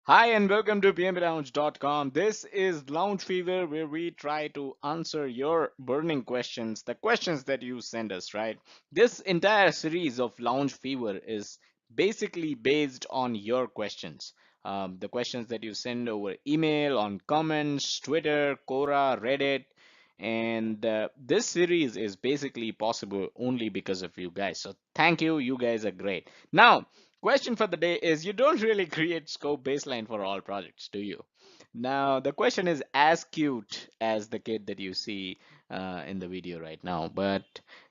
Hi and welcome to PMPLounge.com. This is Lounge Fever, where we try to answer your burning questions, the questions that you send us, right? This entire series of Lounge Fever is basically based on your questions. The questions that you send over email, on comments, Twitter, Quora, Reddit. And this series is basically possible only because of you guys. So thank you. You guys are great. Now, question for the day is you don't really create scope baseline for all projects, do you? Now, the question is as cute as the kid that you see in the video right now. But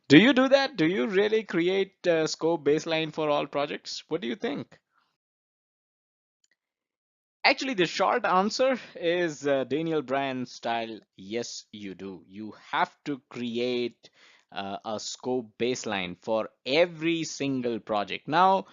do you do that? Do you really create scope baseline for all projects? What do you think? Actually, the short answer is Daniel Bryan style. Yes, you do. You have to create a scope baseline for every single project. Now,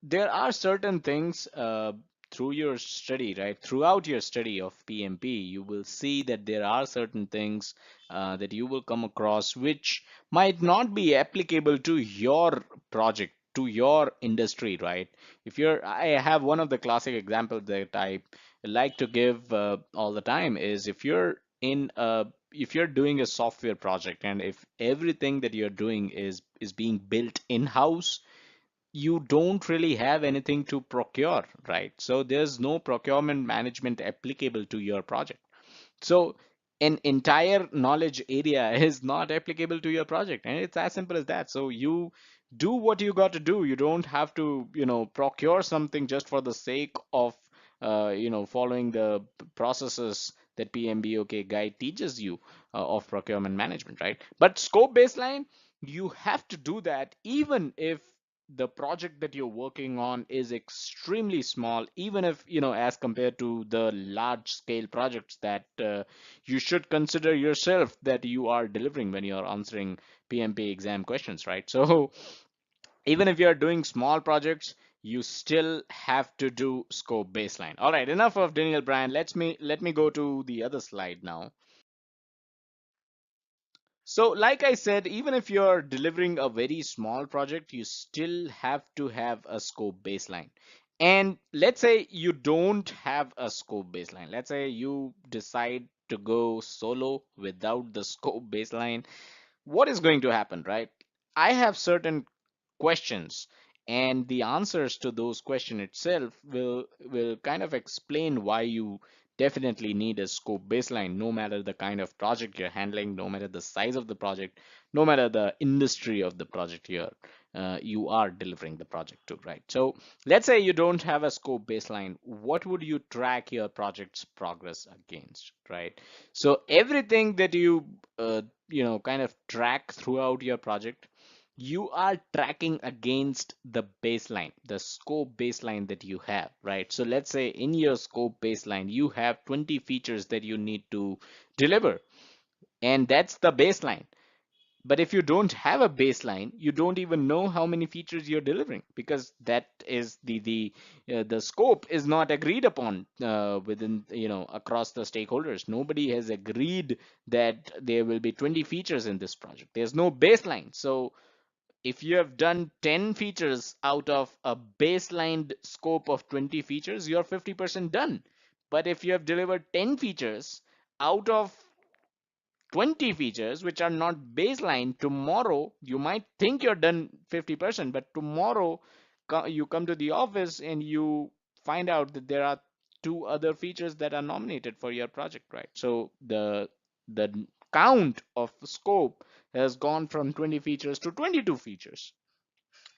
there are certain things through your study, right? Throughout your study of PMP, you will see that there are certain things that you will come across which might not be applicable to your project, to your industry, right? If you're I have one of the classic examples that I like to give all the time is if you're doing a software project and if everything that you're doing is being built in-house, you don't really have anything to procure, right? So there's no procurement management applicable to your project. So an entire knowledge area is not applicable to your project, and it's as simple as that. So you do what you got to do. You don't have to, procure something just for the sake of, following the processes that PMBOK guide teaches you of procurement management, right? But scope baseline, you have to do that even if the project that you're working on is extremely small, even if, as compared to the large scale projects that you should consider yourself that you are delivering when you're answering PMP exam questions, right? So even if you're doing small projects, you still have to do scope baseline. All right, enough of Daniel Bryan. Let me go to the other slide now. So, like I said, even if you're delivering a very small project, you still have to have a scope baseline. And let's say you don't have a scope baseline. Let's say you decide to go solo without the scope baseline. What is going to happen, right? I have certain questions, and the answers to those questions itself will kind of explain why you definitely need a scope baseline, no matter the kind of project you're handling, no matter the size of the project, no matter the industry of the project you are delivering the project to, right? So let's say you don't have a scope baseline. What would you track your project's progress against, right? So everything that kind of track throughout your project, you are tracking against the baseline, the scope baseline that you have, right? So let's say in your scope baseline, you have 20 features that you need to deliver, and that's the baseline. But if you don't have a baseline, you don't even know how many features you're delivering, because that is the scope is not agreed upon within, across the stakeholders. Nobody has agreed that there will be 20 features in this project. There's no baseline. So if you have done 10 features out of a baselined scope of 20 features, you're 50% done. But if you have delivered 10 features out of 20 features which are not baseline, tomorrow you might think you're done 50%, but tomorrow you come to the office and you find out that there are two other features that are nominated for your project, right? So the count of scope has gone from 20 features to 22 features.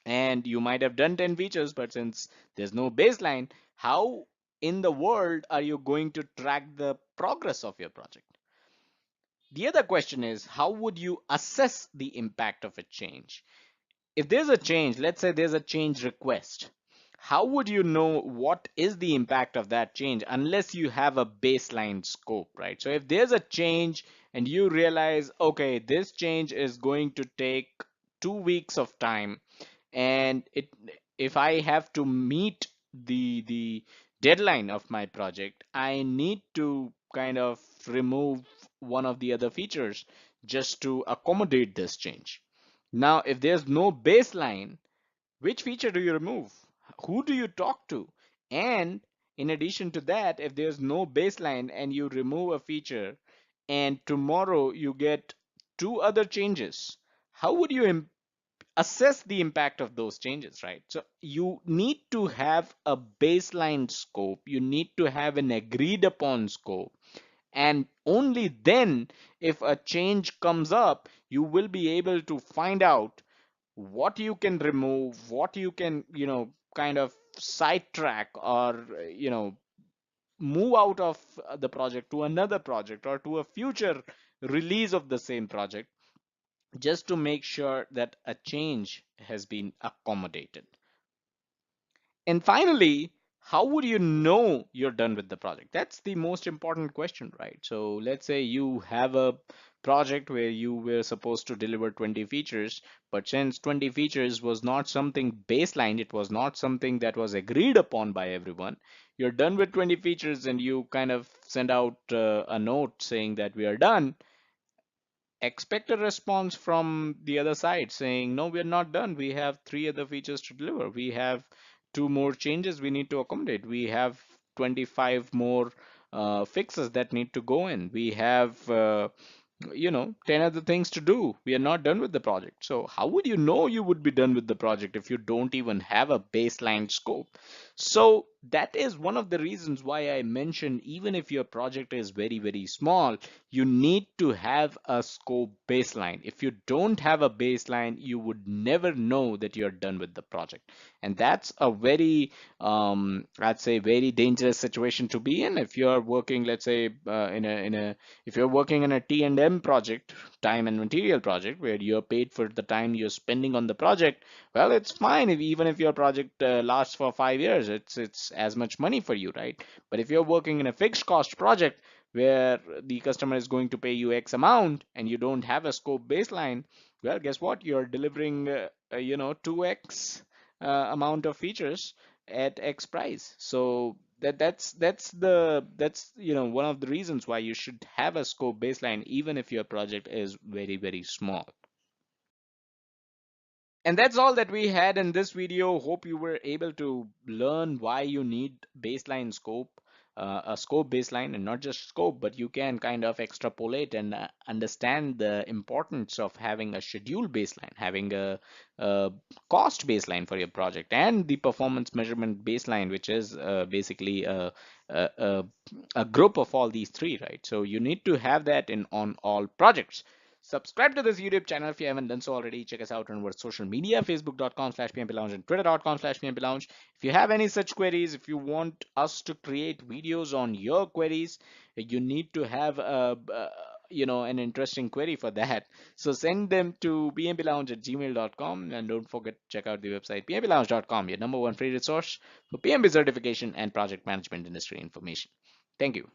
And you might have done 10 features, but since there's no baseline, how in the world are you going to track the progress of your project? The other question is, how would you assess the impact of a change? If there's a change, let's say there's a change request, how would you know what is the impact of that change unless you have a baseline scope, right? So if there's a change and you realize, okay, this change is going to take 2 weeks of time, and if I have to meet the deadline of my project, I need to kind of remove one of the other features just to accommodate this change. Now, if there's no baseline, which feature do you remove? Who do you talk to? And In addition to that, if there's no baseline and you remove a feature and tomorrow you get two other changes, how would you assess the impact of those changes, right? So you need to have a baseline scope, you need to have an agreed upon scope, and only then, if a change comes up, you will be able to find out what you can remove, what you can, kind of sidetrack or, move out of the project to another project or to a future release of the same project, just to make sure that a change has been accommodated. And finally, how would you know you're done with the project? That's the most important question, right? So let's say you have a project where you were supposed to deliver 20 features, but since 20 features was not something baseline, it was not something that was agreed upon by everyone, you're done with 20 features and you kind of send out a note saying that we are done. Expect a response from the other side saying, no, we're not done. We have three other features to deliver. We have two more changes we need to accommodate. We have 25 more fixes that need to go in. We have 10 other things to do. We are not done with the project. So how would you know you would be done with the project if you don't even have a baseline scope? So that is one of the reasons why I mentioned, even if your project is very, very small, you need to have a scope baseline. If you don't have a baseline, you would never know that you're done with the project. And that's a very, I'd say, very dangerous situation to be in. If you're working, let's say, if you're working in a T&M project, time and material project, where you're paid for the time you're spending on the project, well, it's fine if, even if your project lasts for 5 years, it's as much money for you, right? But if you're working in a fixed cost project where the customer is going to pay you X amount and you don't have a scope baseline, well, guess what? You're delivering, 2X amount of features at X price. So that's one of the reasons why you should have a scope baseline even if your project is very, very small. And that's all that we had in this video. Hope you were able to learn why you need baseline scope, a scope baseline, and not just scope, but you can kind of extrapolate and understand the importance of having a schedule baseline, having a cost baseline for your project, and the performance measurement baseline, which is basically a, a, a group of all these three, right? So you need to have that in on all projects. Subscribe to this YouTube channel if you haven't done so already. Check us out on our social media, facebook.com/PMP Lounge and twitter.com/PMP Lounge. If you have any such queries, if you want us to create videos on your queries, you need to have an interesting query for that. So send them to pmplounge@gmail.com, and don't forget to check out the website pmplounge.com, your number one free resource for PMP certification and project management industry information. Thank you.